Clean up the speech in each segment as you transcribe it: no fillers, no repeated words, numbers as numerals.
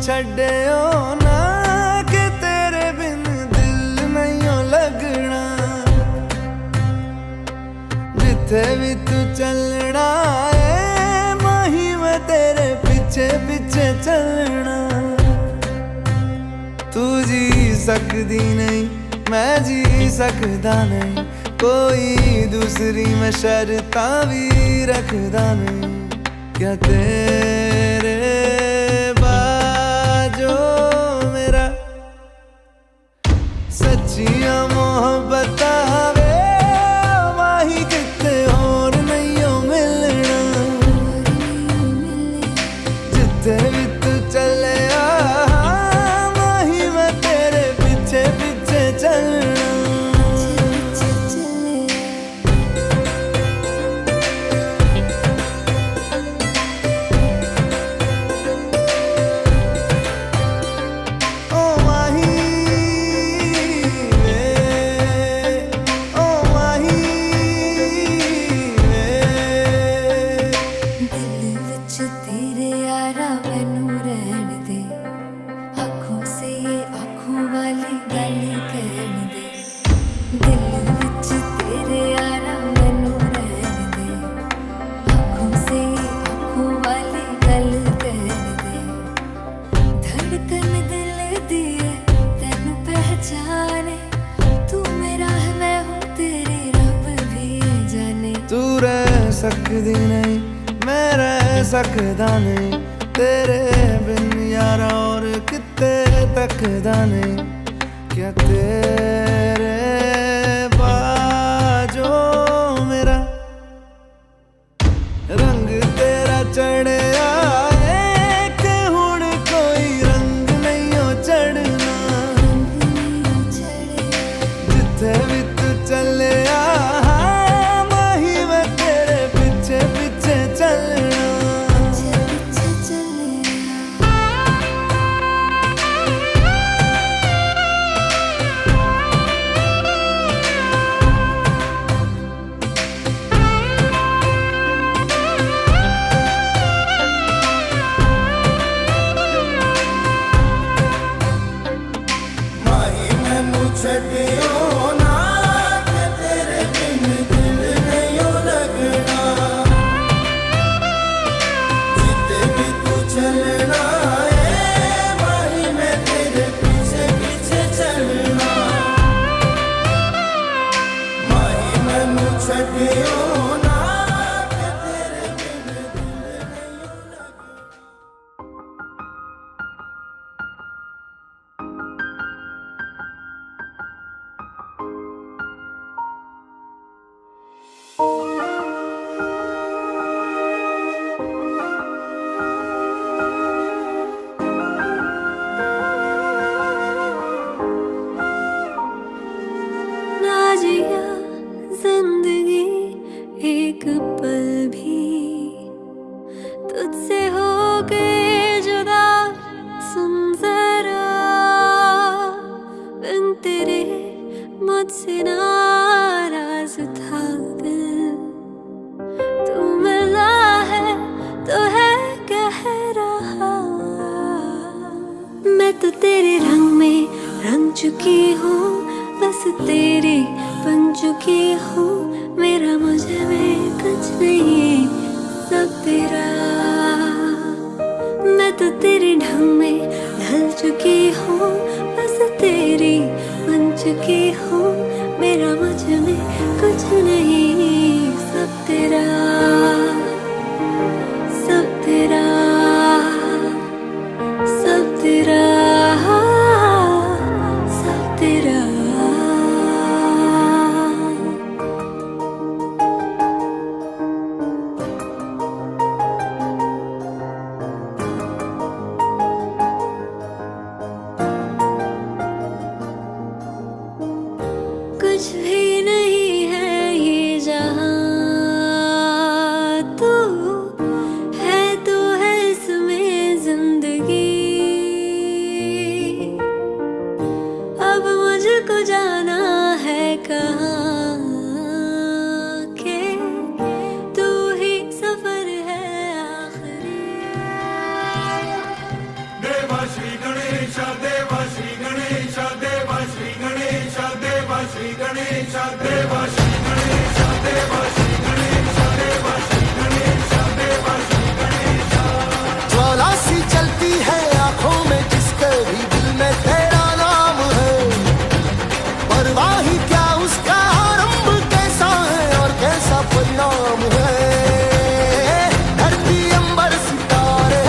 छड्डियो ना कि तेरे बिन दिल नहीं लगना। जिथे भी तू चलना है माही मैं तेरे पीछे पीछे चलना। तू जी सकदी नहीं मैं जी सकदा नहीं, कोई दूसरी मैं शर्तां भी रखदा नहीं। क्या तेरे बाजो मेरा सच्चियां मोहब्बत वे माही किते और नहीं हो मिलना। जिथे भी तू चले माही मैं तेरे पीछे पीछे चलना। सकदी नहीं मैं रह सकदा नहीं, तेरे बिन यारा और किते तकदा नहीं। क्या तेरे बाजो मेरा रंग तेरा चढ़िया है कि हुण कोई रंग नहीं हो चढ़ना। जिथे भी तू चले छड्डियो ना कि तेरे बिन दिल नहीं लगना। जिथे भी तू चलना है माही मैं तेरे पीछे पीछे चलना। माही मैनू छड्डियो ना कि तेरे बिन दिल नहीं लगना। जिंदगी एक पल भी तुझसे हो गए जुदा, सुन जरा बिन तेरे मुझसे नाराज था दिल। तू मिला है तो है कह रहा, मैं तो तेरे रंग में रंग चुकी हूँ, बस तेरी बन चुकी हूँ। मेरा मुझे में कुछ नहीं सब तेरा। मैं तो तेरे ढंग में ढल चुकी हूँ, बस तेरी बन चुकी हूँ। मेरा मुझे में कुछ नहीं सब तेरा, सब तेरा, सब तेरा, सब तेरा। ज्वाला सी चलती है आंखों में जिसके भी दिल में तेरा नाम है, परवाही क्या उसका आरंभ कैसा है और कैसा परिणाम है। धरती अंबर सितारे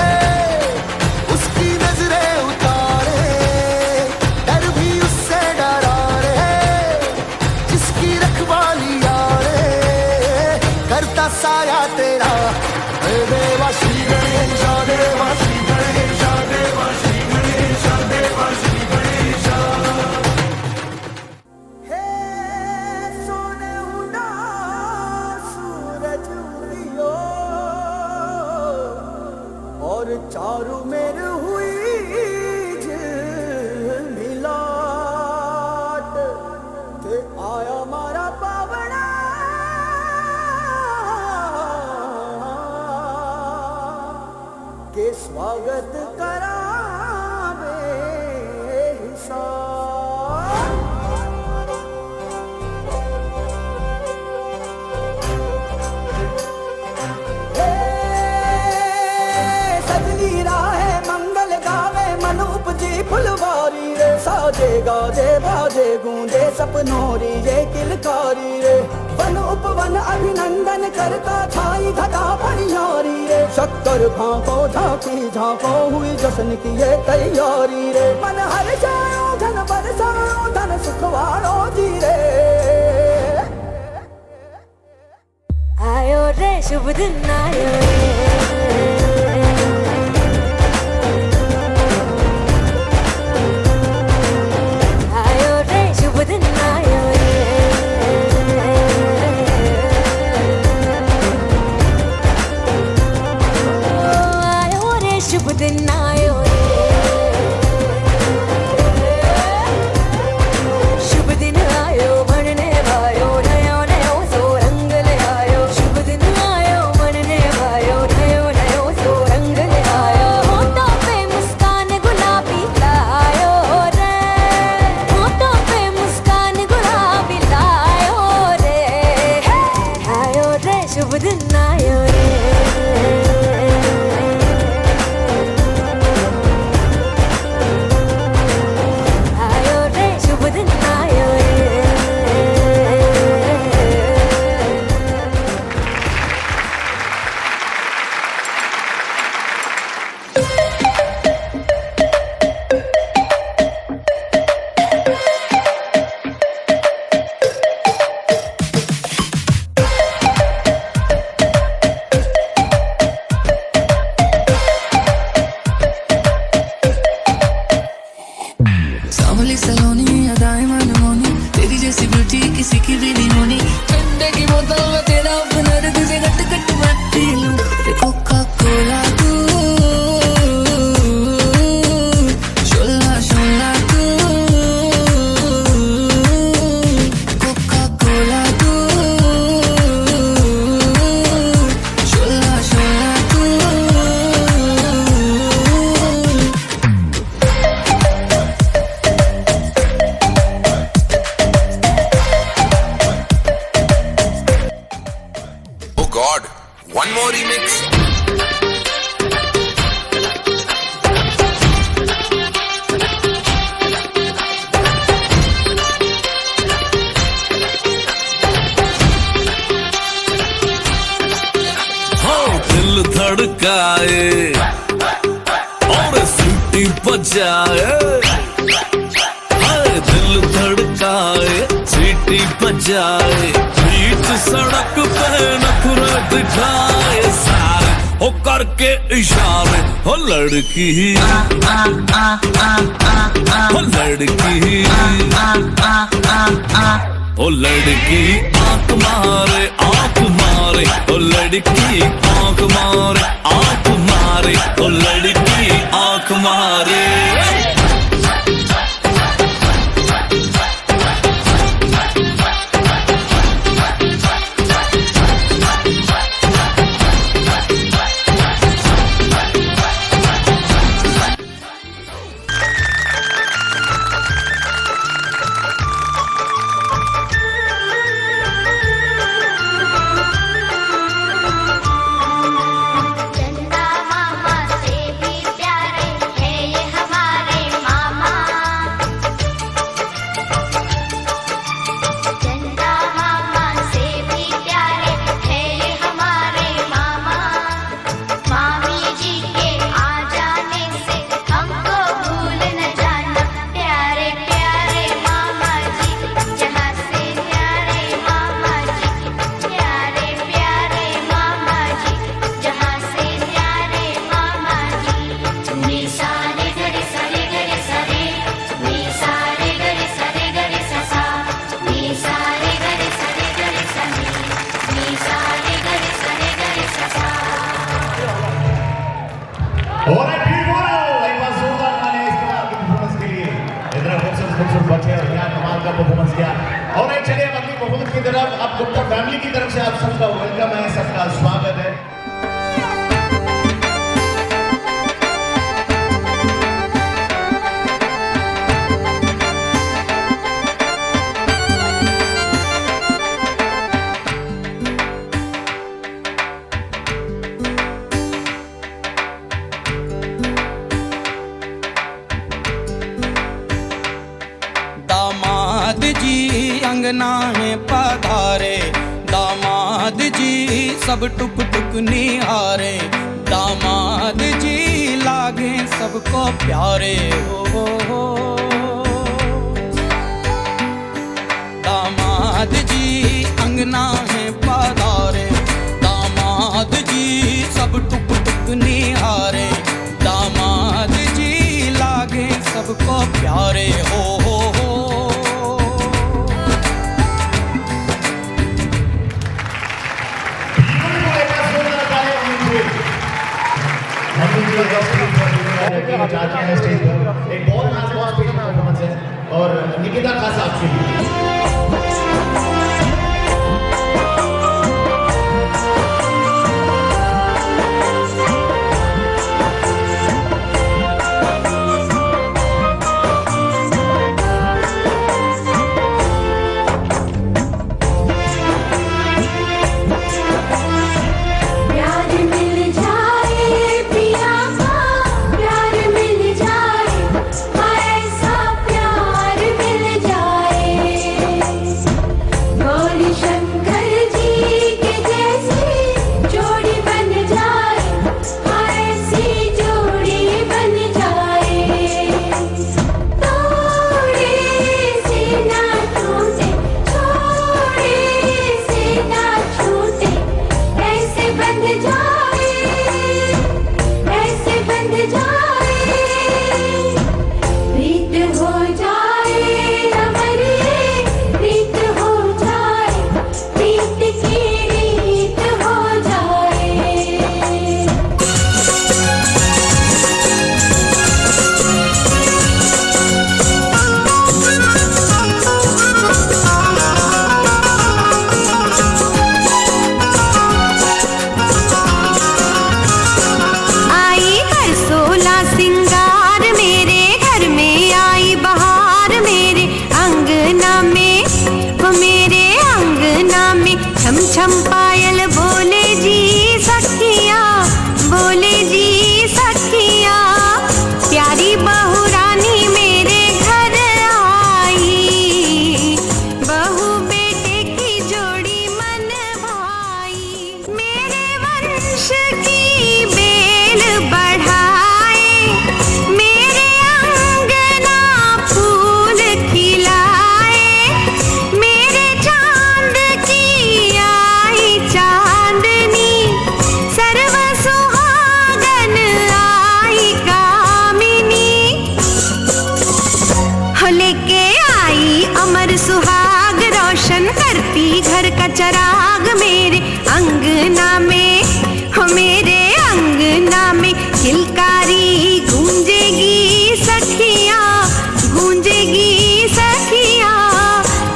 उसकी नजरें उतारे, डर भी उससे डरा रे जिसकी रखवाली यारे, करता साया तेरा हे देवा श्री गणेश देवा श्री गणेश देवा श्री गणेश देवा श्री गणेश। हे सोने उड़ा सूरज उदियो और चारों मेर हुई झिलमिलाट, ते आया मारा पावना के स्वागत करावे हिसाब। सजनी राहे मंगल गावे मन उपजी फुलवारी रे, साजे गाजे बाजे गूंजे सपनोरी ये किलकारी रे, वन उपवन अभिनंदन करता छाई घटा परियारी रे, शक्कर भांको झांकी झांको हुई जश्न की ये तैयारी रे, मन हर जाओ धन बरसाओ धन सुखवाड़ो जी रे। आयो रे शुभ दिन आयो रे, आयो रे शुभ दिन आयो रे, आयो रे शुभ दिन आयो रे, शुभ दिन आयो बनने वायो नयो नयो सो रंग ले आयो, शुभ दिन आयो बनने वायो नयो नयो सो रंग ले आयो, होठों पे मुस्कान गुलाबी लायो रे, होठों पे मुस्कान गुलाबी लायो रे, आयो रे शुभ दिन आयो रे, आयो रे शुभ दिन आयो रे। सांवली सलोनी अदाएं मनमोनी, तेरी जैसी ब्यूटी किसी की भी नहीं होनी, ठंडे की बोतल में तेरा अपना तुझे गट गट मैं पी लूं, कोका कोला तू शोला शोला तू, कोका कोला तू शोला शोला तू। Oh God, one more remix. हाँ दिल धड़काए और सीटी बजाए, हाँ दिल धड़काए सीटी बजाए, बीच सड़क पे नखरा दिखाए सारे हो करके इशारे, हो लड़की हो लड़की ओ लड़की आंख मारे ओ लड़की आंख मारे ओ लड़की आंख मारे। और एक बार जोरदार तालियां इस कमाल की परफॉर्मेंस के लिए। इधर खूबसूरत बच्चे और क्या कमाल का परफॉर्मेंस किया। और एक चलिए अगली परफॉर्मेंस की तरफ। अब गुप्ता फैमिली की तरफ से आप सबका वेलकम है, सबका स्वागत है। दामाद जी अंगना में पधारे, दामाद जी सब टुक टुक निहारे, दामाद जी लागे सबको प्यारे हो। दामाद जी अंगना में पधारे, दामाद जी सब टुक टुक निहारे, दामाद जी लागे सबको प्यारे हो। एक बहुत लाजवाब परफॉर्मेंस है और निकिता खास आपके लिए। छम पायल बोले जी सखिया, बोले जी सखिया, प्यारी बहू रानी मेरे घर आई, बहू बेटे की जोड़ी मन भाई, मेरे वंश की बेल बढ़ाए, मेरे अंगना फूल खिलाए, मेरे चांद की चांदनी सर्व सुहागन आई कामिनी, हो लेके आई अमर सुहाग रोशन करती घर का चराग, मेरे अंगना में हो मेरे अंगना में किलकारी गूंजेगी सखिया, गूंजेगी सखिया,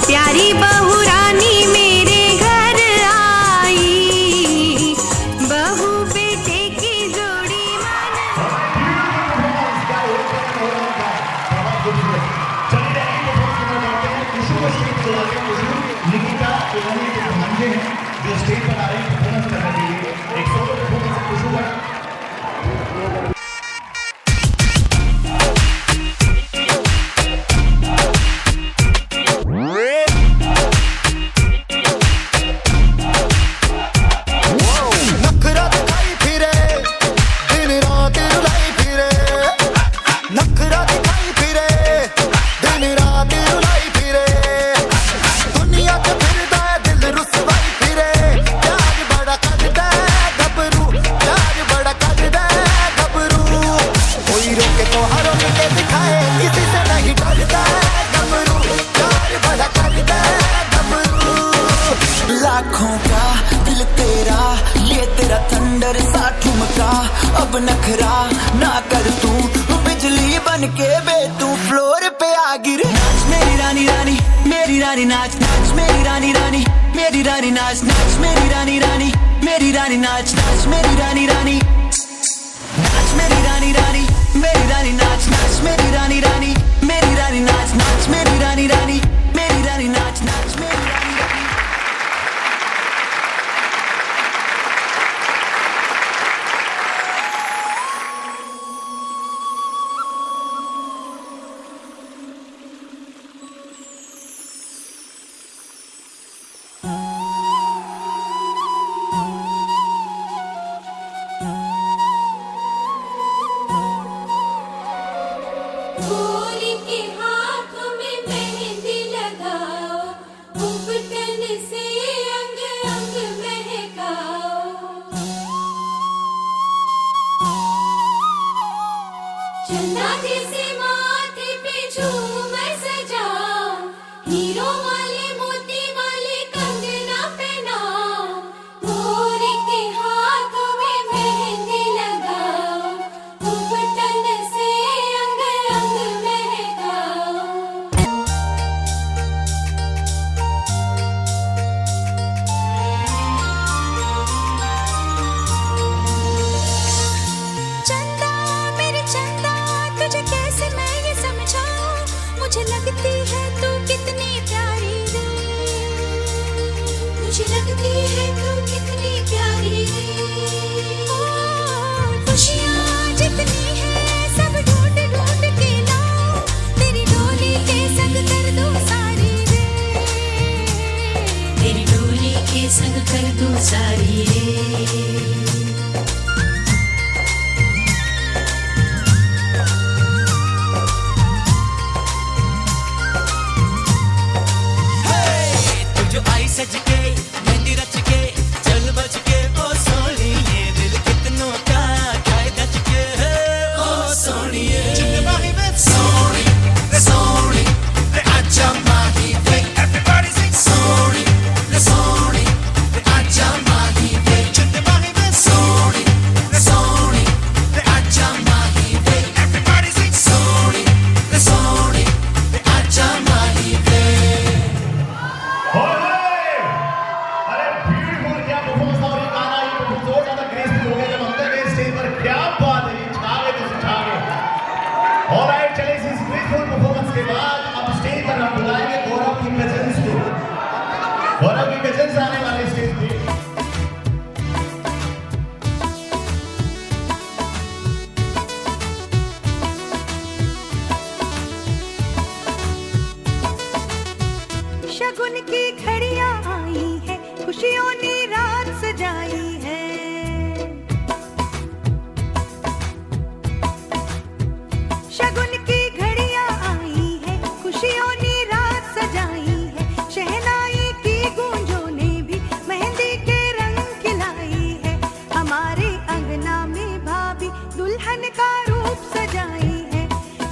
प्यारी बहू रानी मेरे घर आई, बहू बेटे की जोड़ी निकिता जो स्टेज पर आ रही है परफॉर्मेंस करने के लिए। अब नखरा ना कर तू, बिजली बन के बे तू फ्लोर पे आ गिरे। नाच मेरी रानी रानी, मेरी रानी नाच नाच मेरी रानी रानी, मेरी रानी नाच नाच मेरी रानी रानी, मेरी रानी नाच नाच मेरी रानी रानी, नाच मेरी रानी रानी, मेरी रानी नाच नाच मेरी रानी रानी, मेरी रानी नाच नाच मेरी रानी रानी, मेरी रानी नाच नाच मेरी रानी रानी। गोरी के हाथों में मेहंदी लगाओ, उपटन से अंग अंग महकाओ। चंदा जैसे माथे पे झूमर सजाओ, हीरो वाले मोती वाले कंगना पहनाओ। गोरी के हाथों में मेहंदी लगाओ, उपटन से अंग अंग महकाओ। चंदा मेरे चंदा, तुझे कैसे मैं ये समझाऊं, मुझे लगती है तू कितनी प्यारी रे, मुझे लगती है तू कितनी प्यारी रे। खुशियाँ जितनी है सब ढूंढ ढूंढ के लाऊं, तेरी डोली के संग कर दूं सारी रे, तेरी डोली के संग कर दूं सारी रे। तू जो आई सज के मेहंदी रच के चल बज के ओ सोनिए, दिल कितनों का खाए दच के ओ सोनिए। सोनी रे सोनी रे आजा माही वे, everybody sing सोनी रे सोनी रे आजा माही वे, सोनी रे सोनी रे आजा माही वे, everybody sing सोनी रे सोनी रे आजा माही वे। अरे ब्यूटीफुल, क्या परफॉर्मेंस था। और ये गाना ये परफॉर्मेंस और ज्यादा ग्रेसफुल हो गया जब अंदर गए स्टेज पर। क्या बात है, ये छा गए तो छा गए। ऑलराइट, चलिए इस ग्रेसफुल परफॉर्मेंस के बाद अब स्टेज पर हम बुलाएंगे गौरव की कजन्स को। गौरव की कजन्स आने वाले स्टेज पे। शगुन की घड़ियां आई है, खुशियों ने रात सजाई है। शगुन की घड़ियां आई है, खुशियों ने रात सजाई है। शहनाई की गूंजों ने भी मेहंदी के रंग खिलाई है। हमारे अंगना में भाभी दुल्हन का रूप सजाई है।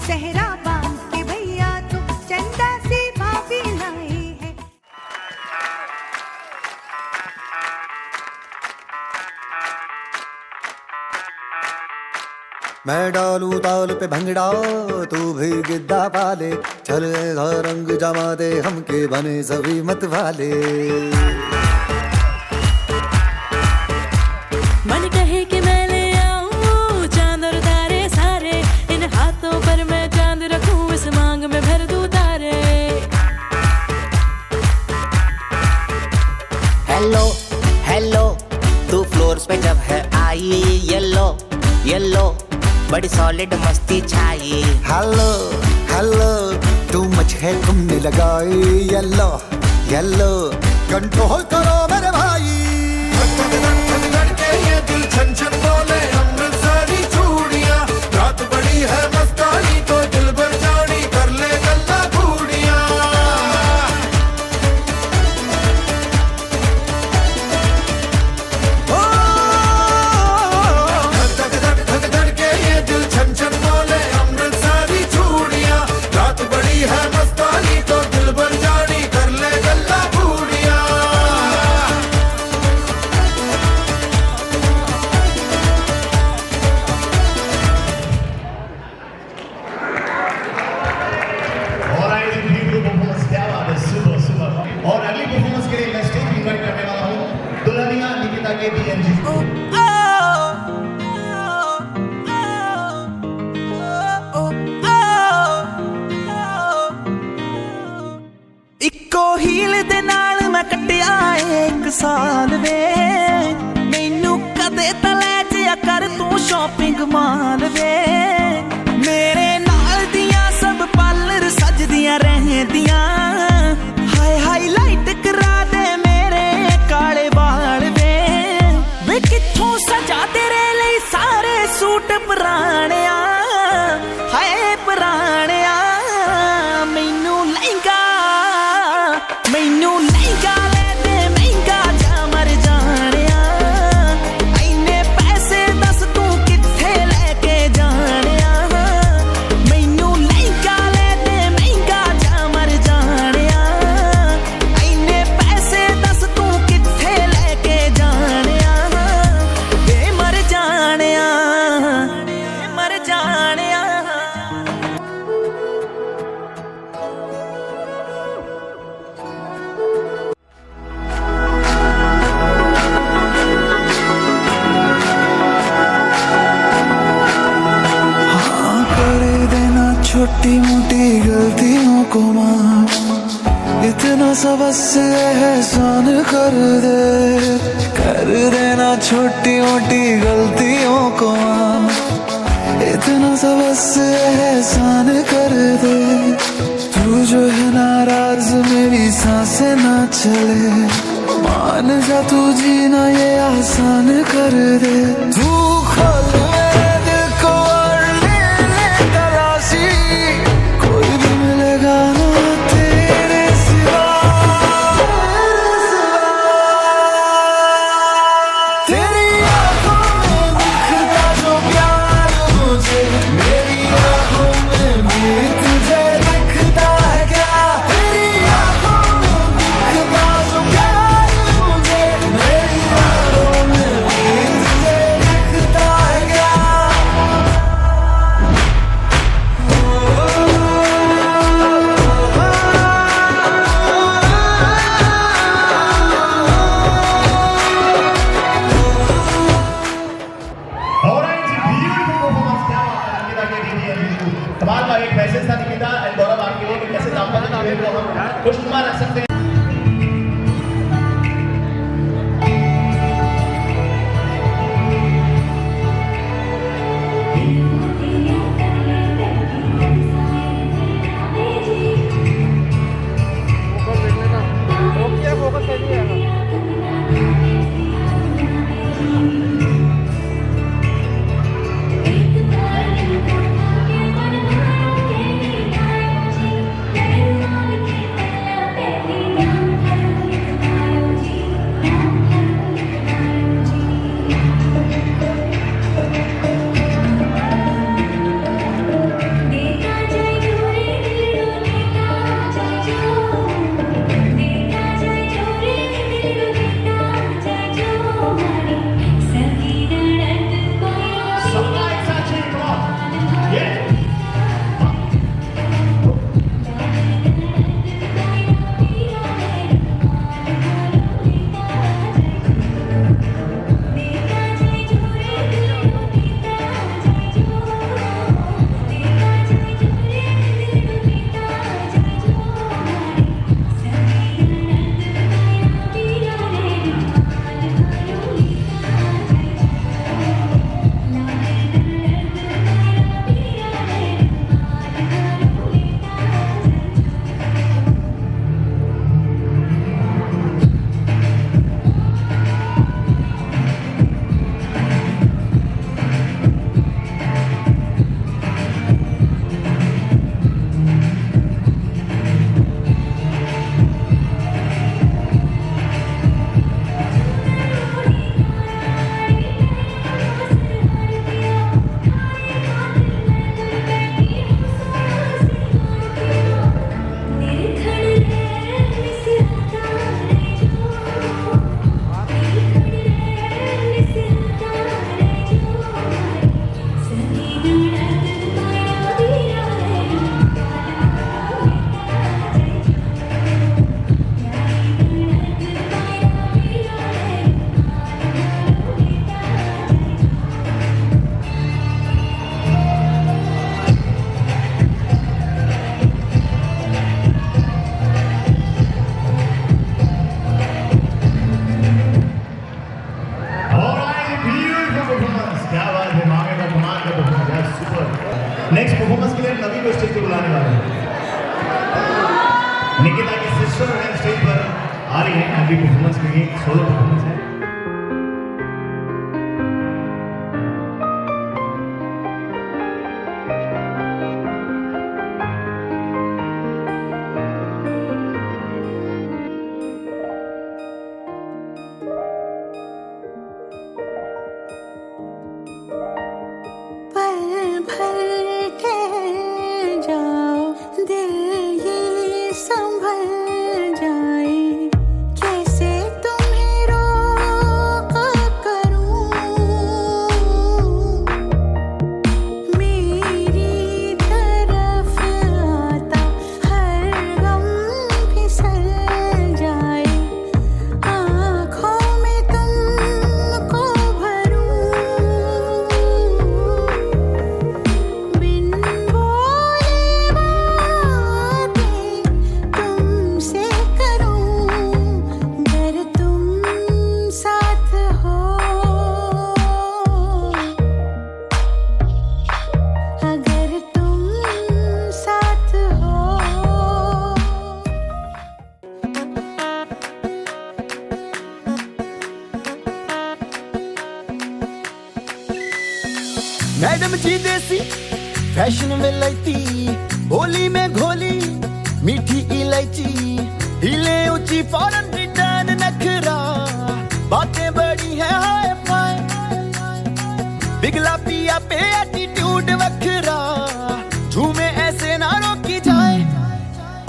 सहरा बांध के भैया तो चंदा सी भाभी लाई है। मैं डालूं ताल पे भंगड़ा, तू भी गिद्दा पाले, चलेगा रंग जमा दे हमके बने सभी मत वाले। मन कहे कि मैं ले आऊं चांद और तारे सारे, इन हाथों पर मैं चांद रखूं, इस मांग में भर दूं तारे। हेलो हेलो, तू फ्लोर्स पे जब है आई, येलो येलो बड़ी सॉलिड मस्ती छाई। हेलो हेलो, तू मच है तुमने लगाई, येलो येलो कंट्रोल करो मेरे भाई। ये दिल छन छन बोले अमृतसरी चूड़ियां, रात बड़ी है मस्तानी तो दिल भर जानी कर ले गल्ला घूड़ियां। है मस्तानी तो दिल भर जानी कर ले गल्ला बूढ़िया। साल वे मैनू कदे तले जिया कर तू शॉपिंग माल वे मेरे नाल दियां सब पार्लर सजदियां रहंदियां हाय हाईलाइट करा दे मेरे काले बाल वे कित्थों सजा तेरे लिए सारे सूट पुराणिया हाय पुराणिया मैनू लहंगा ले दे महंगा जा मर जानिया इन्ने पैसे दस तू कित्थे लेके जानिया मैनू लहंगा ले दे महंगा जा मर जानिया इन्ने पैसे दस तू कित्थे लेके जानिया वे मर जानिया मर जानिया छोटी मोटी गलतियों को माफ इतना सा बस एहसान कर देना छोटी मोटी गलतियों को माफ इतना सा बस एहसान कर दे तू जो है नाराज मेरी सांसें ना चले मान जा तू जीना ये आसान कर दे तू खोल मेरे दिल को और ले तलाशी कोई भी मिलेगा ना तेरे सिवा तेरी आंखों में दिखता जो प्यार मुझे मेरी आंखों में भी तुझे दिखता है क्या तेरी आंखों में दिखता जो प्यार मुझे मेरी आंखों में भी तुझे दिखता है क्या Alright, beautiful performance. क्या बात है अंकिता के दीदी बिल्कुल कमाल का एक मैसेज था निकिता एंड गौरव आपके लिए मैसेज आपका जो है वो हम खुशनुमा रख सकते हैं नेक्स्ट परफॉर्मेंस के लिए नवी को स्टेज पे बुलाने वाले हैं। निकिता की सिस्टर है स्टेज पर आ रही है नवी परफॉर्मेंस के लिए, सोलो परफॉर्मेंस है। मैडम जी देसी फैशन में लैती, होली में घोली मीठी इलायची, हिले ऊंची फॉरेन रिटर्न नखरा, बातें बड़ी है हाय फाय, बिगला पिया पे एटीट्यूड वखरा, झूमे ऐसे ना रोकी जाए।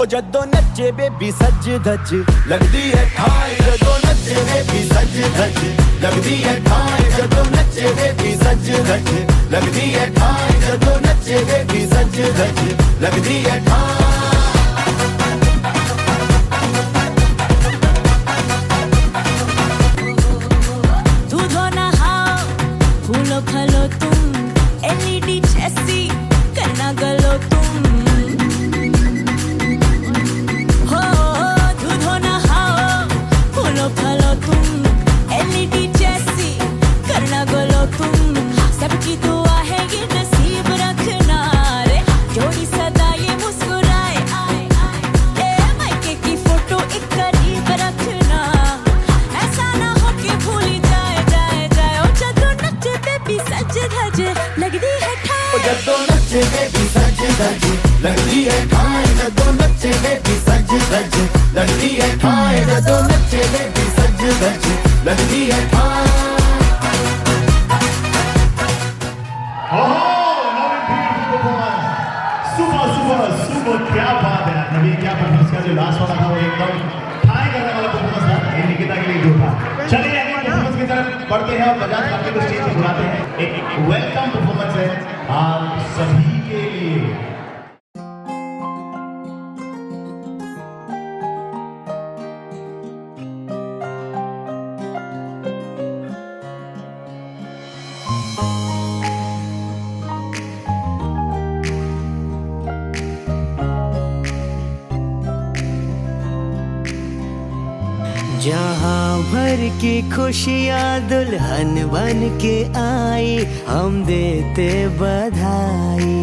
ओ जदों नचे बेबी सज धज लगदी है ठाई, जदों नचे बेबी सज धज लगदी है ठाई, जदों नचे बेबी सज धज लगदी है ठाई, जदों नचे बेबी सज धज लगदी है ठाई। दूधो नहाओ फूलो खलो तुम, एलईडी जैसी करना गलो तुम, हो दूधो नहाओ फूलो खलो तुम, एलईडी जैसी करना गलो तुम, सबकी दुआ है ये नसीब रखना रे, जोड़ी सदा ये मुस्कुराए आए आए, ए मायके की फोटो एक करीब रखना, ऐसा ना हो कि भूली जाए जाए जाए। ओ जदों नचे बेबी सज धज लगदी है ठाई, ओ जदों नचे बेबी सज धज लगदी है ठाई, जदों नचे बेबी सज धज लगदी है ठाई, जदों नचे बेबी सज धज लगदी है ठाई। सुपर क्या बात है नवी, क्या परफॉर्मेंस का जो लास्ट वाला था वो एकदम ठाई करने वाला परफॉर्मेंस था, ये निकिता के लिए जो था। चलिए अगली परफॉर्मेंस की तरफ बढ़ते हैं और बजाज पार्टी को स्टेज पर बुलाते हैं। एक वेलकम परफॉर्मेंस है आप सभी के लिए। जहाँ भर की खुशियाँ दुल्हन बन के आई, हम देते बधाई।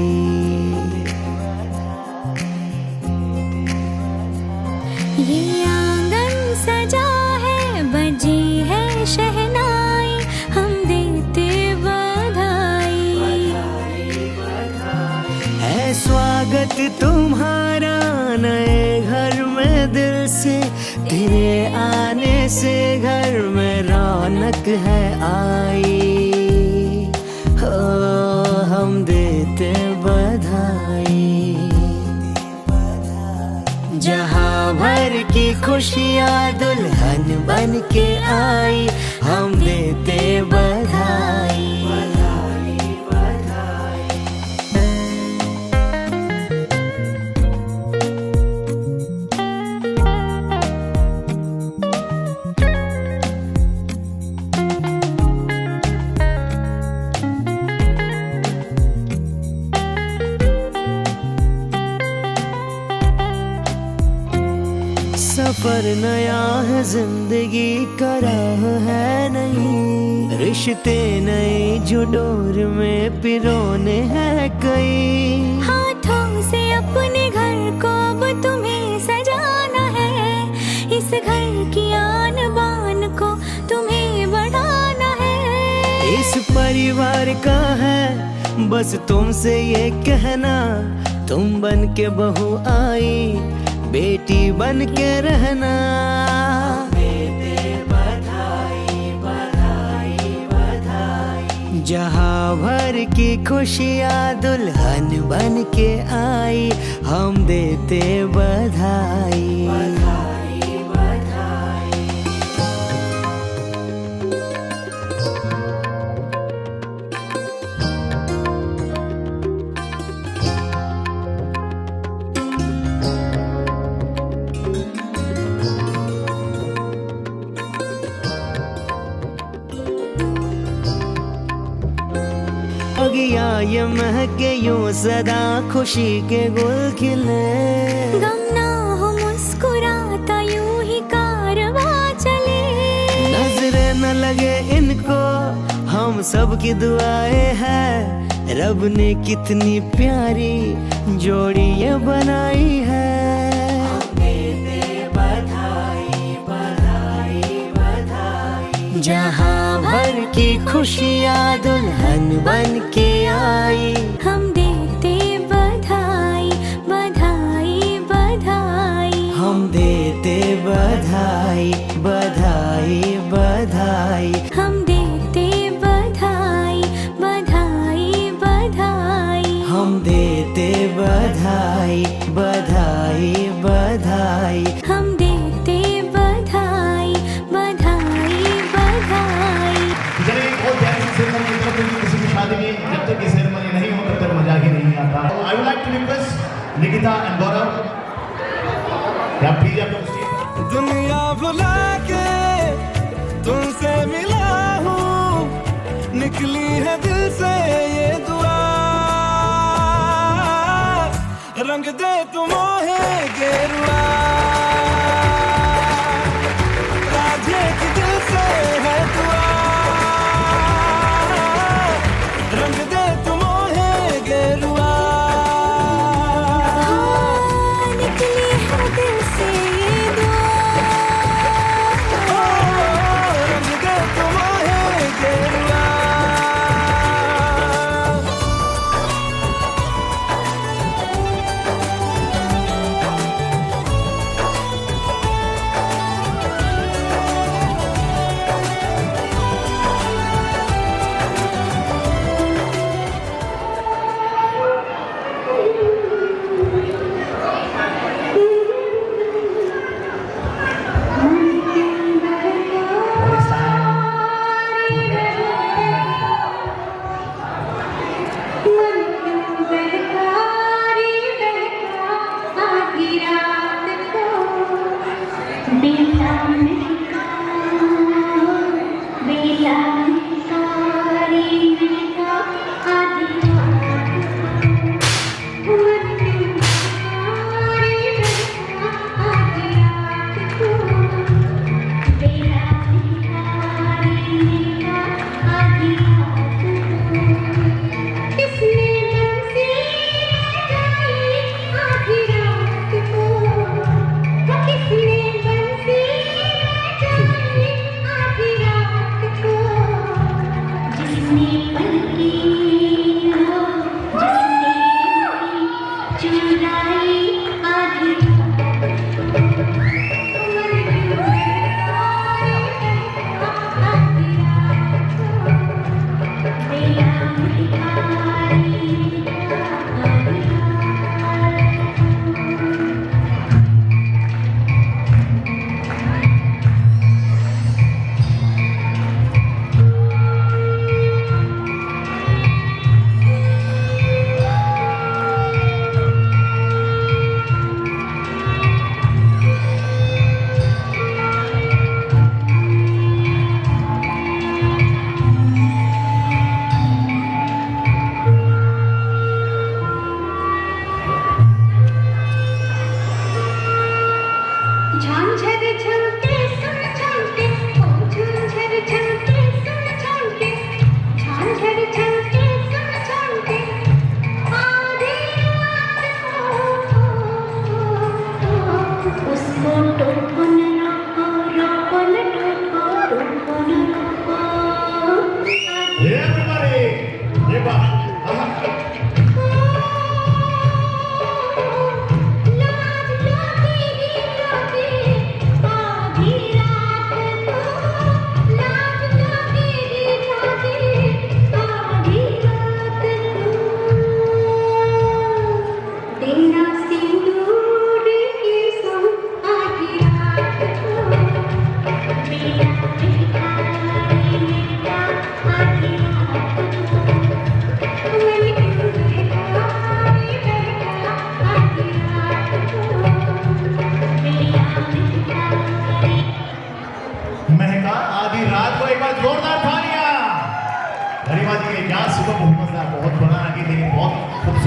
ये आंगन सजा है बजी है शहनाई, हम देते बधाई। है स्वागत तुम्हारा नए घर में दिल से, तेरे आने से घर में रौनक है आई, हो हम देते बधाई। जहाँ भर की खुशियाँ दुल्हन बन के आई, हम देते बधाई। सफर नया है, जिंदगी का राह है नहीं, रिश्ते नए जो डोर में पिरोने हैं कई। हाथों से अपने घर को अब तुम्हें सजाना है, इस घर की आन बान को तुम्हें बढ़ाना है। इस परिवार का है बस तुमसे ये कहना, तुम बन के बहू आई, बेटी बन के रहना। बधाई बधाई बधाई, जहाँ भर की खुशियाँ दुल्हन बन के आई, हम देते बधाई बधाई बधाई। बगिया ये महके यूं सदा, खुशी के गुल खिले, गम ना हो मुस्कुराता यूं ही कारवां चले। नजरे न लगे इनको हम सब की दुआएं हैं, रब ने कितनी प्यारी जोड़ी ये बनाई है। जहाँ भर की खुशियाँ दुल्हन बन के आई, हम देते बधाई बधाई बधाई। हम देते बधाई बधाई बधाई। हम देते बधाई बधाई बधाई। हम देते बधाई बधाई बधाई। हम देते बधाई बधाई बधाई। चलिए एक और प्यारी सी सेरेमनी की तरफ चलिए। किसी की शादी में जब तक ये सेरेमनी नहीं हो तब तक मजा ही नहीं आता। I would like to request Nikita and Gaurav, आप प्लीज आप लोग स्टेज। दुनिया भुला के तुमसे मिला हूँ, निकली है दिल से ये दुआ, रंग दे तुम मोहे गेरुआ, राधे की दिल से है दुआ, रंग दे तुम मोहे गेरुआ। निकली है दिल से ये दुआ, रंग दे तुम मोहे गेरुआ।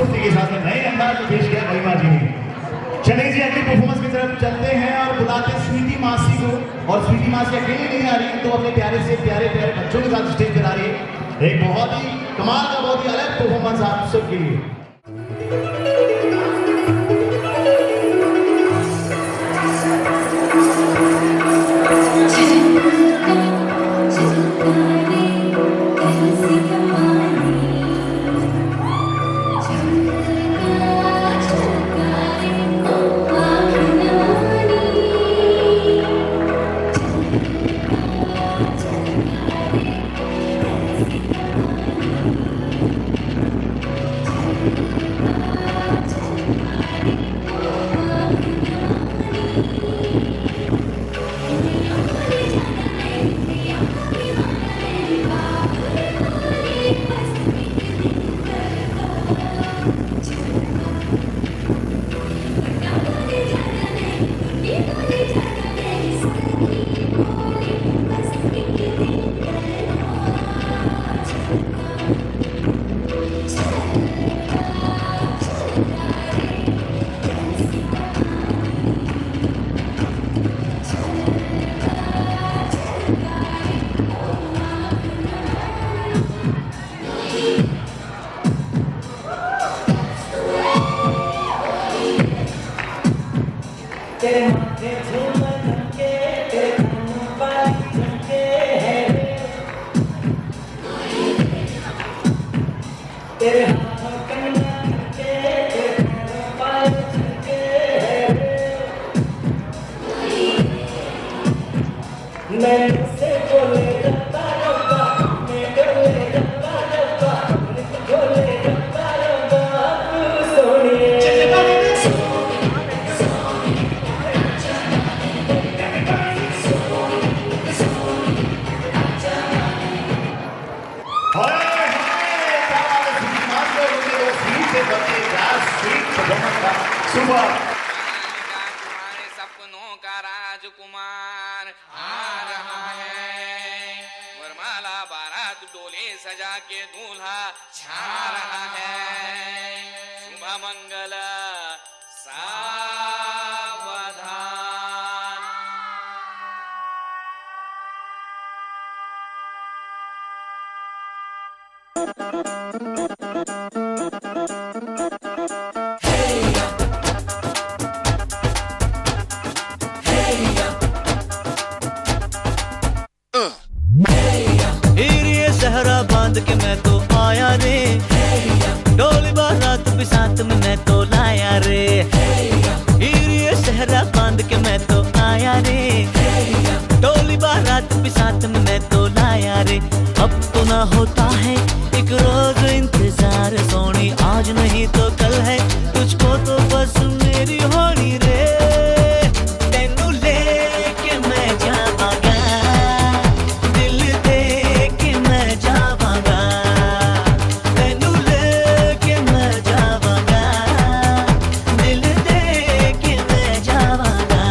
खूबसूरती के साथ में नए अंदाज में पेश किया महिमा जी ने। चलिए जी अगली परफॉर्मेंस की तरफ चलते हैं और बुलाते हैं स्वीटी मासी को। और स्वीटी मासी अकेले नहीं आ रही, तो अपने प्यारे से प्यारे प्यारे बच्चों के साथ स्टेज पर आ रही है। एक बहुत ही कमाल का, बहुत ही अलग परफॉर्मेंस आप सबके लिए। सपनों का राजकुमार आ रहा है, वरमाला बारात डोले सजा के दूल्हा छा रहा है। शुभ मंगल सावधान। सहरा बांध के मैं तो आया रे, डोली बारात भी साथ में मैं तो लाया रे। ये सहरा बांध के मैं तो आया रे, डोली बारात भी साथ में मैं तो लाया रे। अब तो ना होता है एक रोज इंतजार सोनी, आज नहीं तो कल है तुझको तो बस मेरी होनी रे। तेनू लेके मैं जावांगा, दिल दे के मैं जावांगा। तेनू लेके मैं जावांगा, दिल दे के मैं जावांगा।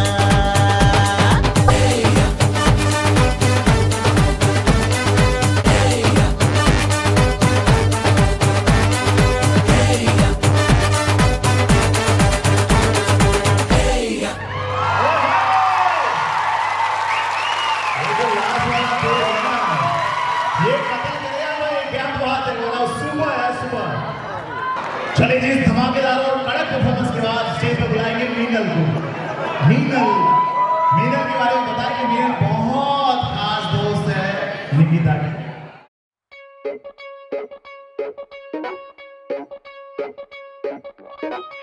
चलिए जी धमाकेदार और कड़क परफॉर्मेंस के बाद स्टेज पर बुलाएंगे मीनल को। मीनल के बारे में बताएं कि मीनल बहुत खास दोस्त है निकिता की।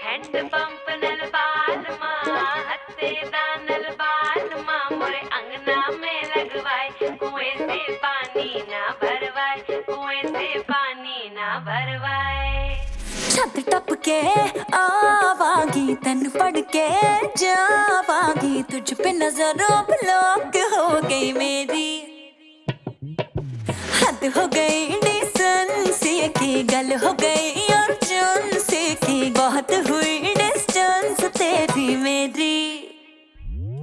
हैंड पंप नल बाल माँ हत्ते दानल बाल माँ मोरे अंगना में लगवाए, कुएं से पानी ना भरवाए, कुएं से पानी ना भरवाए। छत टप के आवांगी तन पढ़ के जावांगी, तुझ पे नजरों ब्लॉक हो गई मेरी। हद हो गई डिसेंसी की, गल हो गई अर्जेंसी की, बहुत हुई डिस्टेंस तेरी मेरी।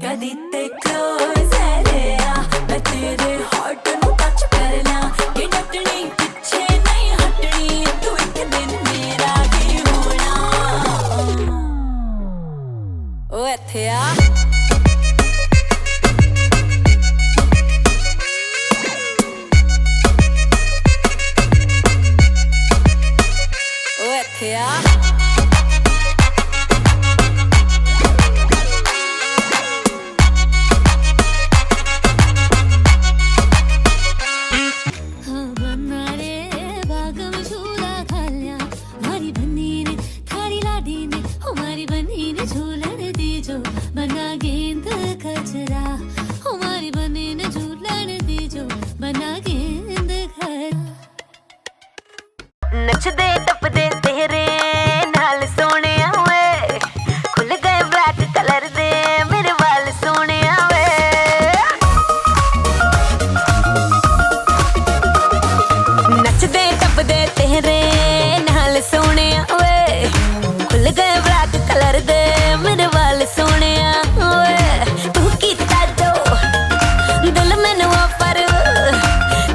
कदी ते क्लोज है तेरा, मैं तेरे हार्ट नू टच करना, ये डटनी पीछे नहीं हटनी, तू एक दिन मेरा ये हो रखिया नचदे टपदे तेरे नाल सोने वे खुल गए ब्लैक कलर दे मेरे वाल सोने वे नचदे टपदे तेरे नाल सोने वे खुल गए ब्लैक कलर दे मेरे वाल सोने वे तू कीता जो दिल मैनू ऑफर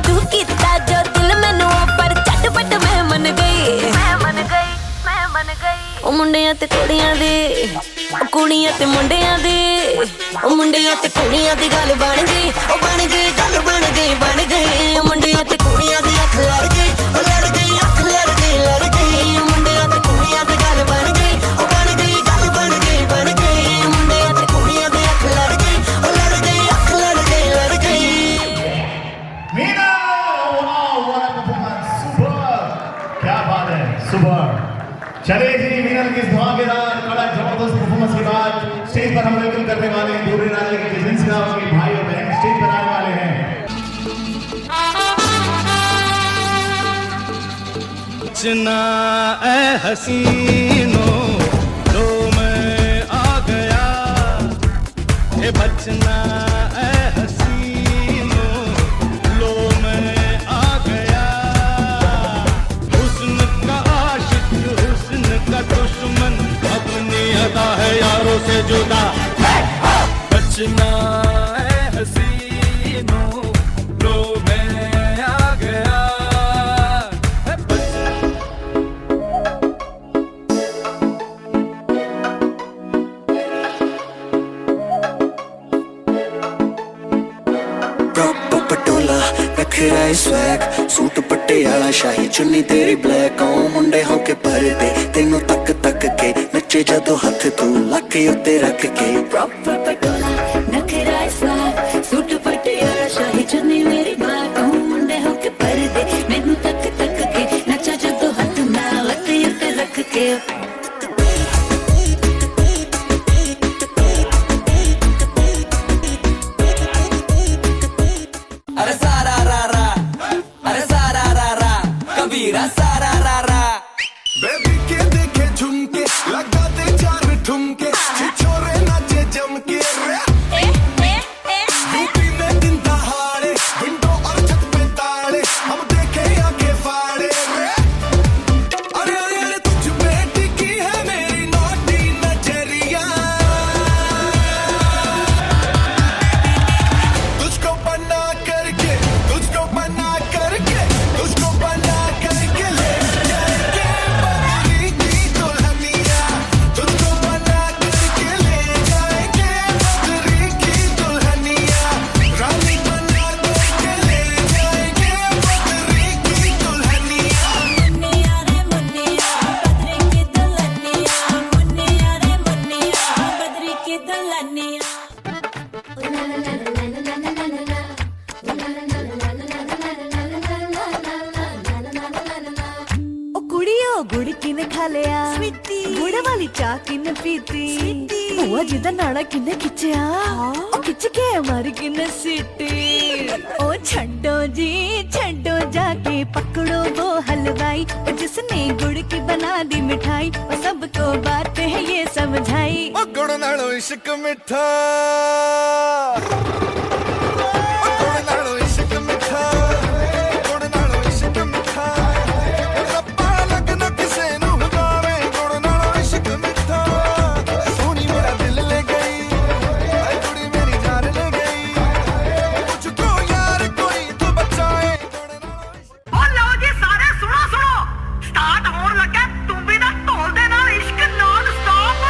तू कीता जो दिल मैनू ऑफर झटपट मैं मन गई ओ मुंडियां ते कुड़ियां दी ओ कुड़ियां ते मुंडियां दी ओ मुंडियां ते कुड़ियां दी गल बन गई ओ बन गई गल बन गई ओ मुंडियां ते कुड़ियां दी अख लड़ गई ओ लड़ गई अख लड़ गई ओ मुंडियां ते कुड़ियां दी गल बन गई ओ बन गई गल बन गई ओ मुंडियां ते कुड़ियां दी अख लड़ गई ओ लड़ गई अख लड़ गई मीना वाह व्हाट अ परफॉर्मेंस सुपर क्या बात है सुपर चलिए जी मीना की इस धमाकेदार बड़ा जबरदस्त परफॉर्मेंस के बाद स्टेज पर हम वेलकम करने वाले हैं दूर राज्य के जिन सिंह के भाई और बहन स्टेज पर आने वाले हैं बचना ए हसीनो लो मैं आ गया ए बचना ए हसीनो लो मैं आ गया हुस्न का आशिक हुस्न का दुश्मन अपनी अदा है यारों से जुदा बचना ए हसीनो लो मैं आ गया नखरा स्वैग सूट पट्टे आला शाही चुन्नी तेरी ब्लैक आओ मुंडे होके भरदे तेनू तक तक के नचे जदों हथ तू लक उत्ते रख के प्रॉपर पटोला नखरा स्वैग सूट पटियाला शाही चुन्नी मेरी ब्लैक आओ मुंडे होके भरदे मैनू तक तक के नचा जदों हाथ मैं लक उत्ते रख के सारा रा रा बेबी के देखे झुमके लगा दे चार ठुमके छोरे नाचे जम के यूपी में दिन दहाड़े विंडो और छत पे ताड़े हम देखे आगे फाड़े अरे अरे तुझ पे टिकी है मेरी नोटी नजरिया तुझको बना करके तुझको बना करके तुझको बना करके ले जाएंगे बदरी की दुल्हनिया तुझको बना करके ले जाएंगे बदरी की दुल्हनिया रानी बना करके ले जाएंगे बदरी की दुल्हनिया मुन्निया रे मुन्निया बदरी की दुल्हनिया मुन्निया रे मुन्निया बदरी की दुल्हनिया ओ कुड़ियो गुड़ किने खा लिया गुड़ वाली चाह किने पीती बुआ जी दा नाड़ा किने खिंचिया ओ खिंच के हमारी किने सीटी ओ छड्डो जी छड्डो जाके पकड़ो वो हलवाई ओ जिसने गुड़ की बना दी मिठाई ओ सबको बात है ये समझाई ओ गुड़ नालो इश्क मिठा गुड़ नालो इश्क मिठा गुड़ नालो इश्क मिठा रब्बा लगना किसे नू हुदावे गुड़ नालो इश्क मिठा सोनी मेरा दिल ले गई ऐ कुड़ी मेरी जान ले गई मुझको यार कोई तो बचाए गुड़ नालो इश्क ओ लो जी सारे सुनो सुनो स्टार्ट होने लगा तुम भी ना ढोल दे नाल इश्क non stop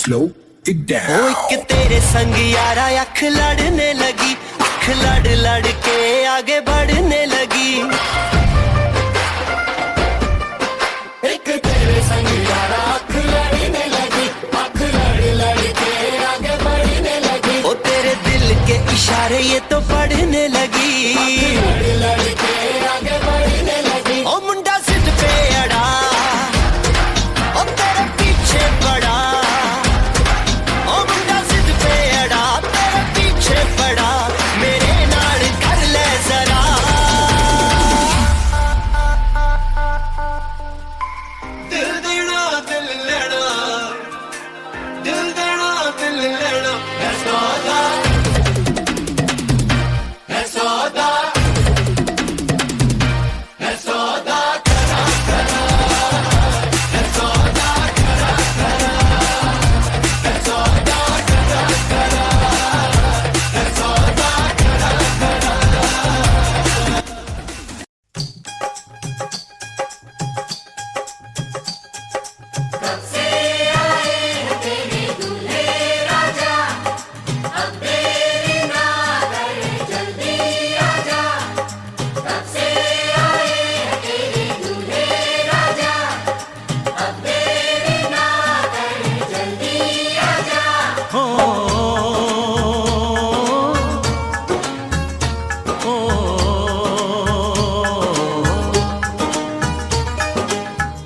slow it down. ओ एक तेरे संग यारा अख लड़ने लगी, अख लड़ लड़ के आगे बढ़ने लगी। एक तेरे संग यारा अख लड़ने लगी, अख लड़ लड़ के आगे बढ़ने लगी। ओ तेरे दिल के इशारे ये तो पढ़ने लगी, लड़ लड़ के आगे बढ़ने लगी। ओ मुंडा सिद्ध पे अड़ा, ओ तेरे पीछे पड़ा। ओ मुंडा सिद्ध पे अड़ा, तेरे पीछे पड़ा। मेरे नाल कर ले जरा। दिल देना दिल लेना, दिल देना दिल लेना। है सौदा, है सौदा, है सौदा करा करा। है सौदा करा करा, है सौदा करा करा, है सौदा करा करा।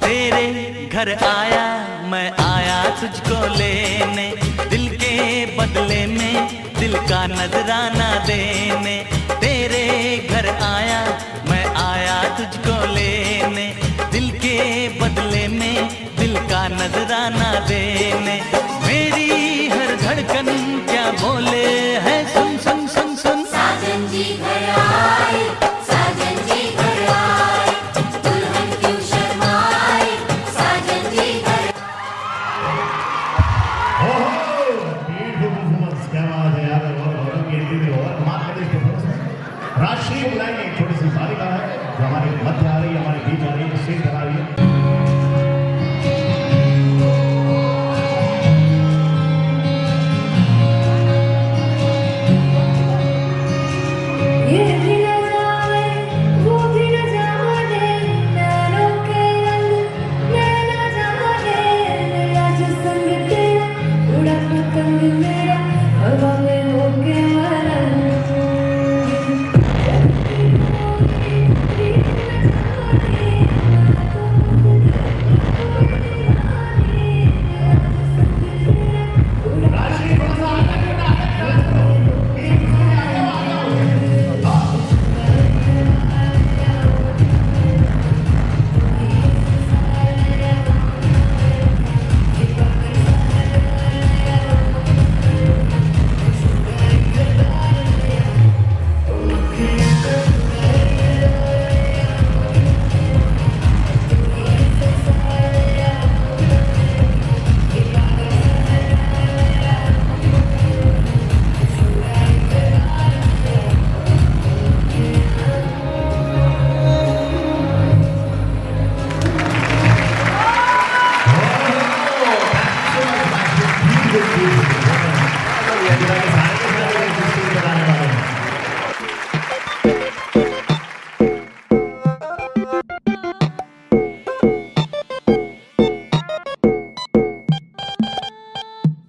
तेरे घर आया मैं आया तुझको लेने, दिल के बदले में दिल का नजराना देने। तेरे घर आया मैं आया तुझको लेने, दिल के बदले में दिल का नजराना देने। मेरी हर धड़कन क्या बोले है सुन सुन सुन सुन। साजन जी घर आए, साजन जी घर आए, दुल्हन क्यों शर्माए, साजन जी घर Beautiful performance, क्या बात है यार। और की एंट्री में और कमाल का इस performance में राष्ट्रीय बुलाएंगे एक छोटी सी बालिका है जो हमारे मध्य आ रही है, हमारे बीच आ रही है, स्टेज पर आ रही है। ये भी न जाने, वो भी न जाने, नैनों के रंग नैना जाने। मेरा जो संग तेरा, उड़ा पतंग मेरा, हवा में होके मरंग।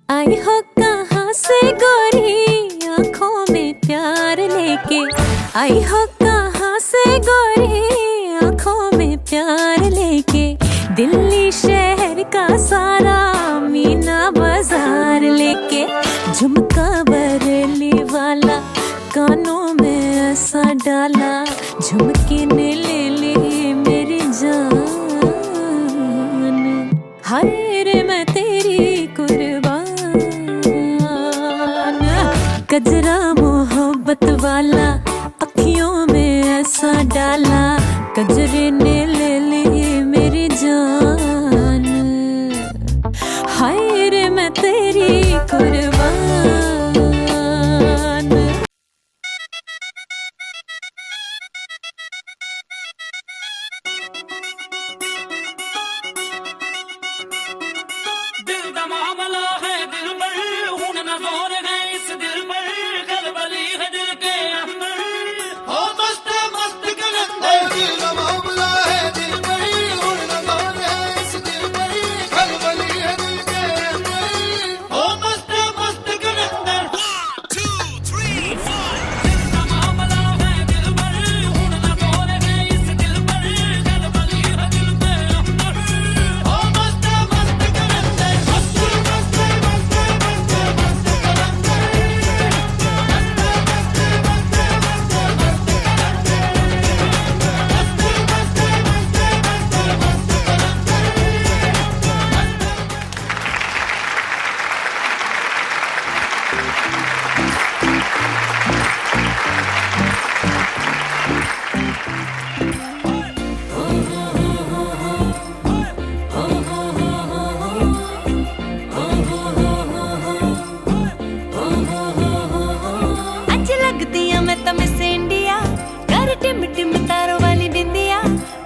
आई हो कहाँ से गोरी आंखों में प्यार लेके, आई हो कहाँ से गोरी आंखों में प्यार लेके। दिल्ली शहर का सारा मीना बाजार लेके, झुमका बरेली वाला कानों में ऐसा डाला, झुमके ने ले ली मेरी जान। हाय रे मैं तेरी कुर्बान, गजरा मोहब्बत वाला अखियों में ऐसा डाला, गजरे ने ले ली मेरी जान। हाय रे मैं तेरी कुर्बान। दिल दा मामला है अज लगदी आ मैं तां मिस इंडिया कर टिम टिम तारों वाली बिंदिया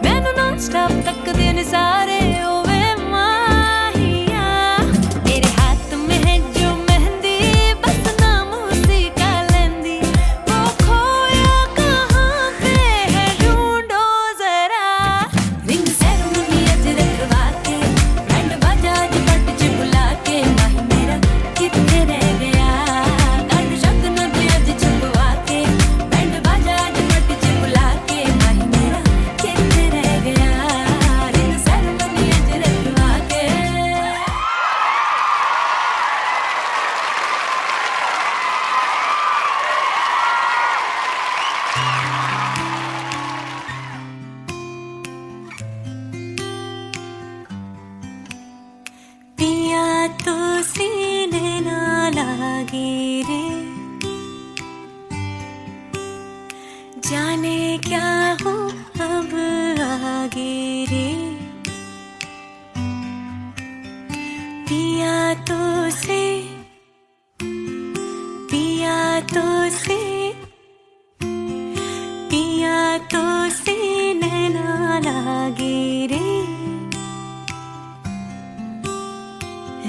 मैनू नॉन स्टॉप तकदे ने सारे ओवे माहिया तेरे हाथ में है जो मेहंदी बस नाम उसी का लेंदी वो खोया कहाँ पे है ढूंढो जरा रिंग सेरेमनी अज रखवा के बैंड बाजा अज पट च बुला के माही मेरा किथे रह गया गल शब्द न दे अज छुपवा के बैंड बाजा अज पट च बुला के माही मेरा किथे रह गया रिंग सेरेमनी अज रखवा के पिया तो सीने ना लागे रे जाने क्या हो अब आगे रे पिया तो से पिया तो से पिया तो सीने ना लागे रे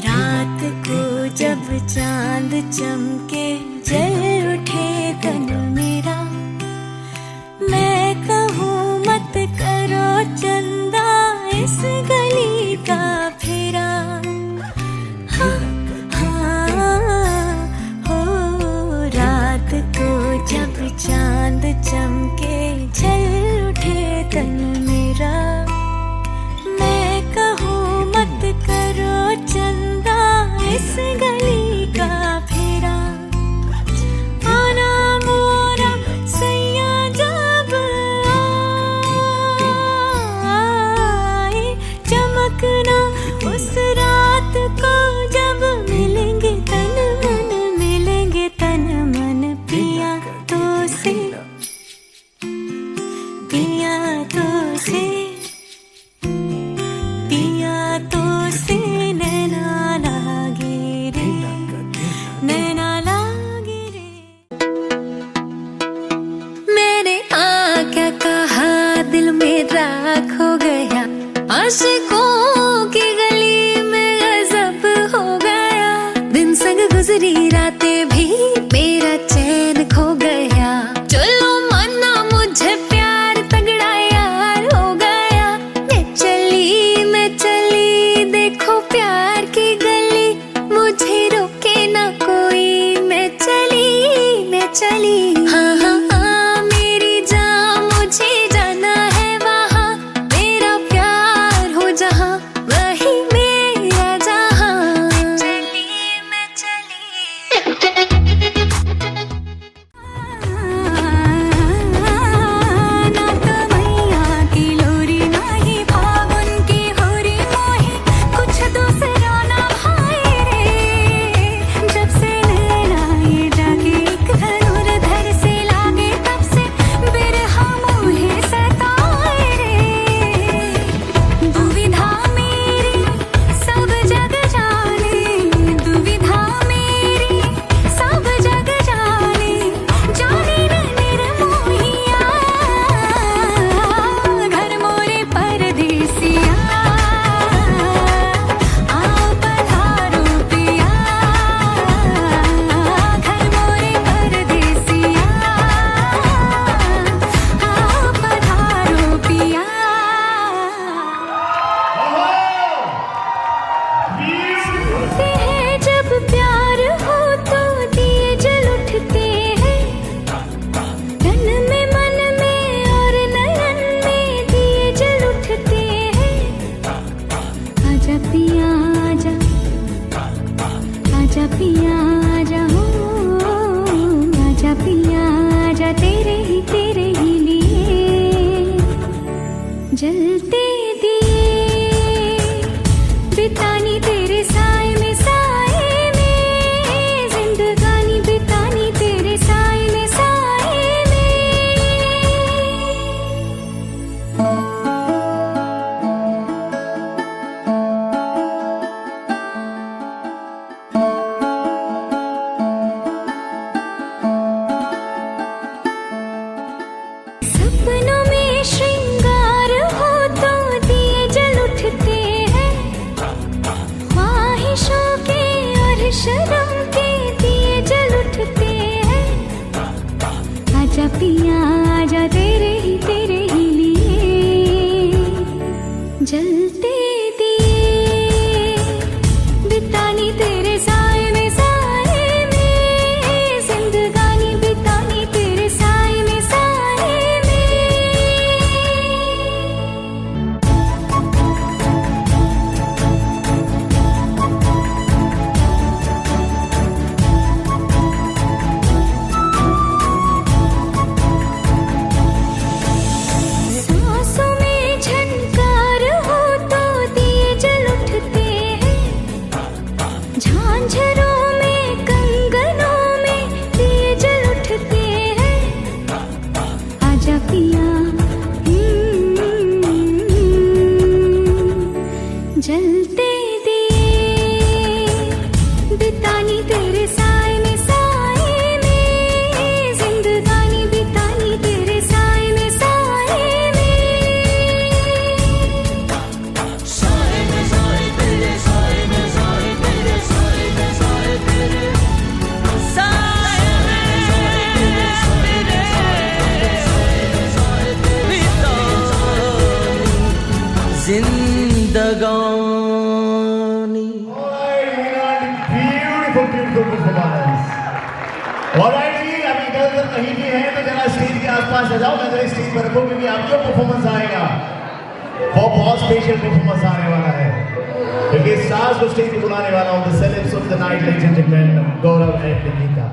रात को जब चांद चमके जल उठे तन मेरा मैं कहूँ मत करो चंदा इस गली का फेरा हाँ, हाँ, हो रात को जब चांद चमके जल उठे तन मेरा मैं कहूँ मत करो चंदा इस गली का फेरा आना मोरा सैया जब आए चमकना उस रात को जब मिलेंगे तन मन पिया तो से पिया तो से पिया तो से नैना लागे रे नैना लागे रे मैंने क्या कहा दिल मेरा खो गया आशिकों की गली में गजब हो गया दिन संग गुजरी रातें भी मेरा चैन खो गया चलो माना मुझे प्यार तगड़ा यार हो गया मैं चली देखो प्यार की गली मुझे रोके ना कोई मैं चली हाँ हाँ हाँ मेरी जान मुझे जाना है वहाँ मेरा प्यार हो जहाँ वही मेरा जहाँ मैं चली ना तो मैया की लोरी ना ही फागुन की होरी मोही कुछ दूसरा ना भाई रे जब से नैना ये जाके एक धनुर्धर से लागे तब से बिरहा मुझे सताए रे दुविधा मेरी सब जग जाने दुविधा मेरी सब जग जाने जाने न निर्मोहिया घर मोरे परदेसिया आओ पधारो पिया घर मोरे परदेसिया आओ पधारो पिया सुनते हैं जब प्यार हो तो दिए जल उठते हैं तन में मन में और नयन में दिए जल उठते हैं आजा पिया आजा पिया आजा हो आजा पिया आजा तेरे ही लिए जलते दिए बितानी तेरे साए में जिंदगानी बितानी तेरे साए में जिंदगानी। Beautiful performance. Alright जी, अभी इधर कहीं भी है तो जरा स्टेज के आसपास आ जाओ, मैं जरा स्टेज पर रखूं क्योंकि आपका परफॉर्मेंस आएगा। वो बहुत स्पेशल परफॉर्मेंस आने वाला है क्योंकि सास को स्टेज पे बुलाने वाला हूं। The celebs of the night, ladies and gentleman, Gaurav and Nikita.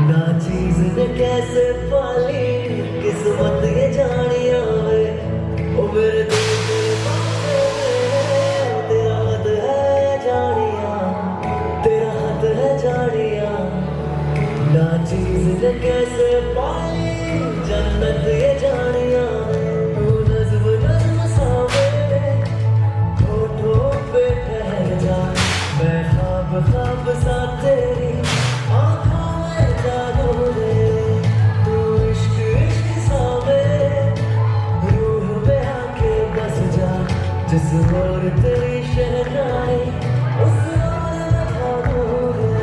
ना चीज ने कैसे पाली किस्मत ये जानिया वे, ओ मेरे दिल के बाबे तेरा हाथ है जानिया, तेरा हाथ है जानिया। ना चीज ने कैसे पाली जन्नत ये जानिया। तू नज़्म नज़्म सा मेरे होठों पे ठहर जा, मैं ख्वाब ख्वाब सा तेरी आँखों में जागो रे। तू इश्क इश्क सा मेरे रूह में आके बस जा, जिस ओर तेरी शहनाई उस ओर मैं भागो रे।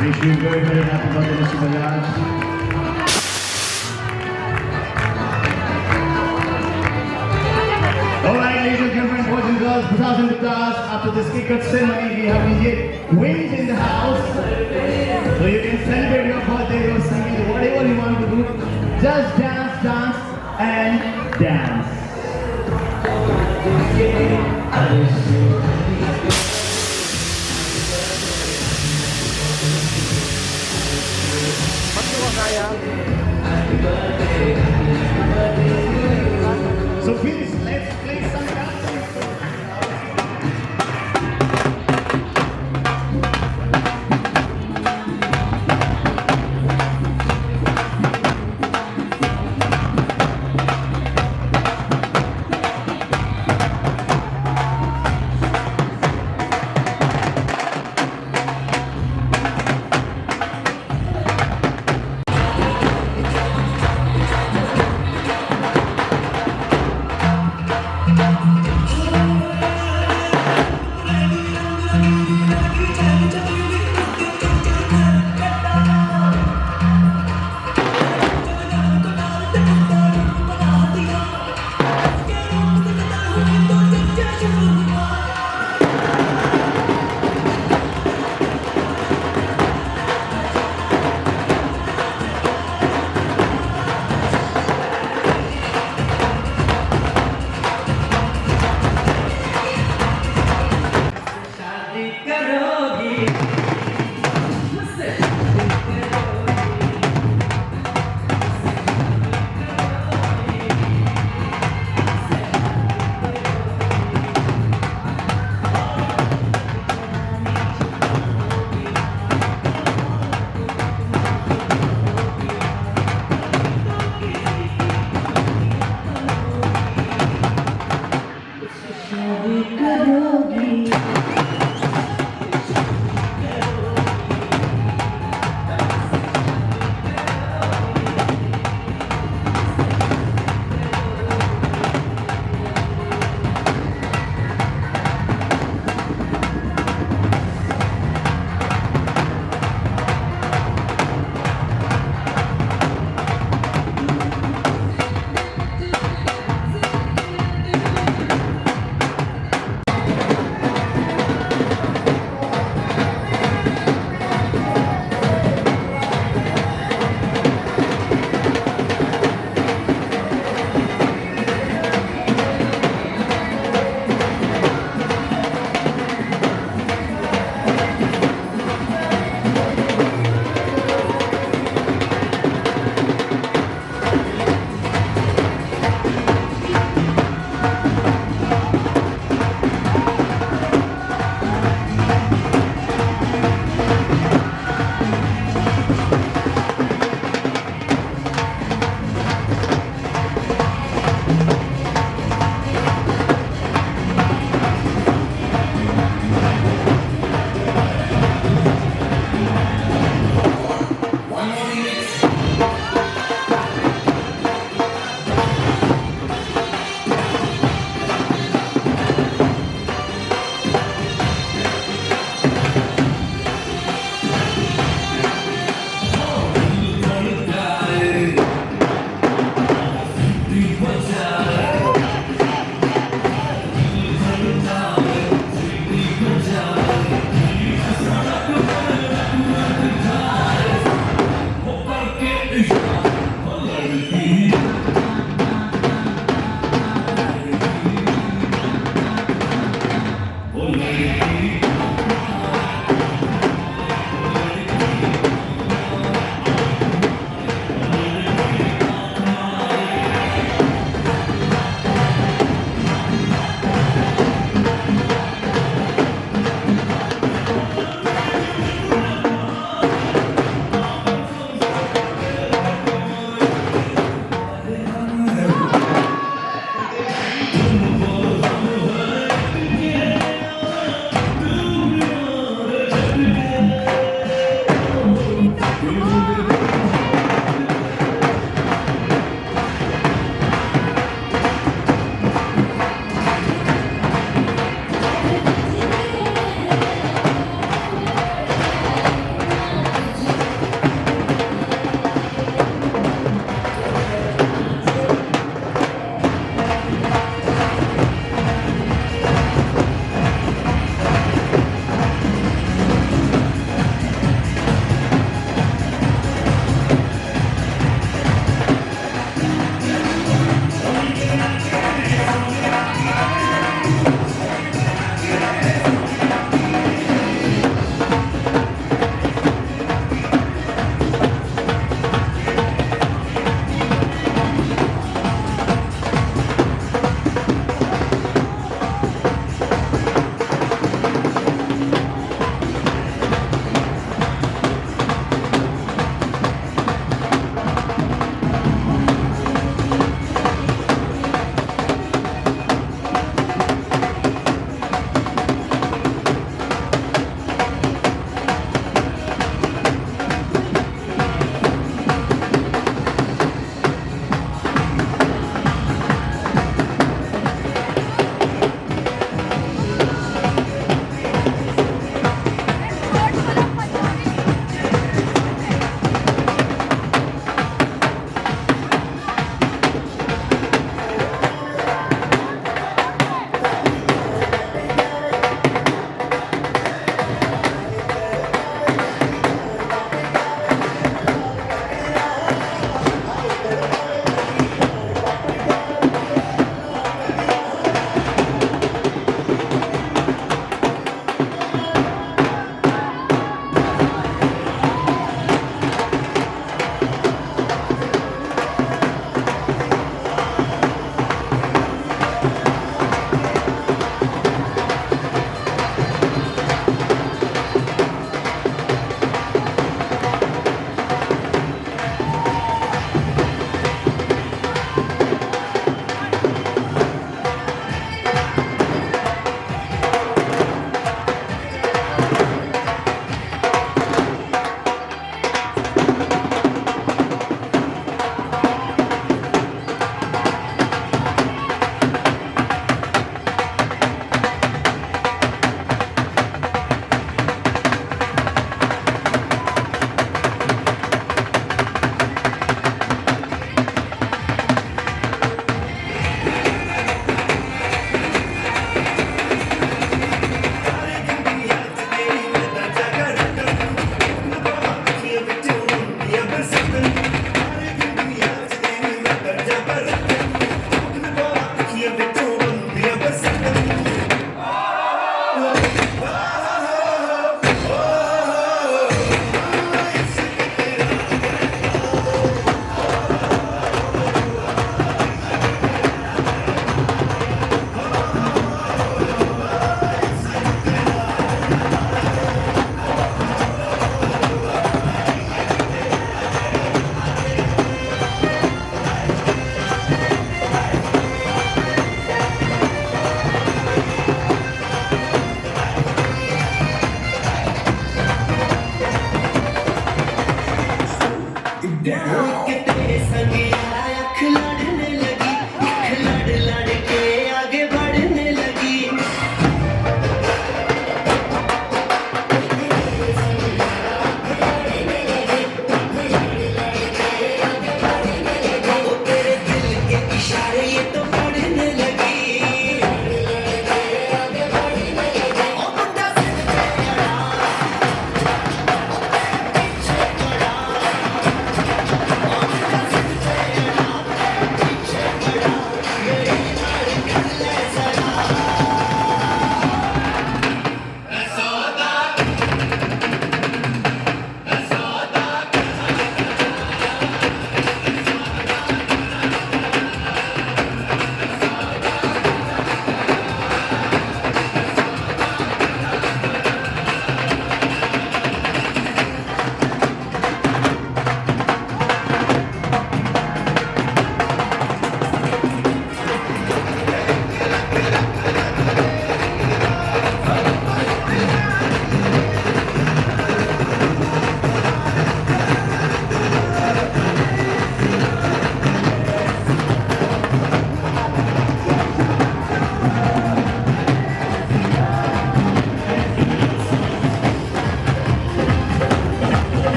Wish you very, very happy birthday, Mr. Bajaj. Alright, ladies and gentlemen, boys and girls, Bhutas and Bhutas, after this cake cut ceremony, we have DJ Wings in the house. So you can celebrate your birthday, your singing, whatever you want to do. Just dance, dance, and dance. Happy birthday.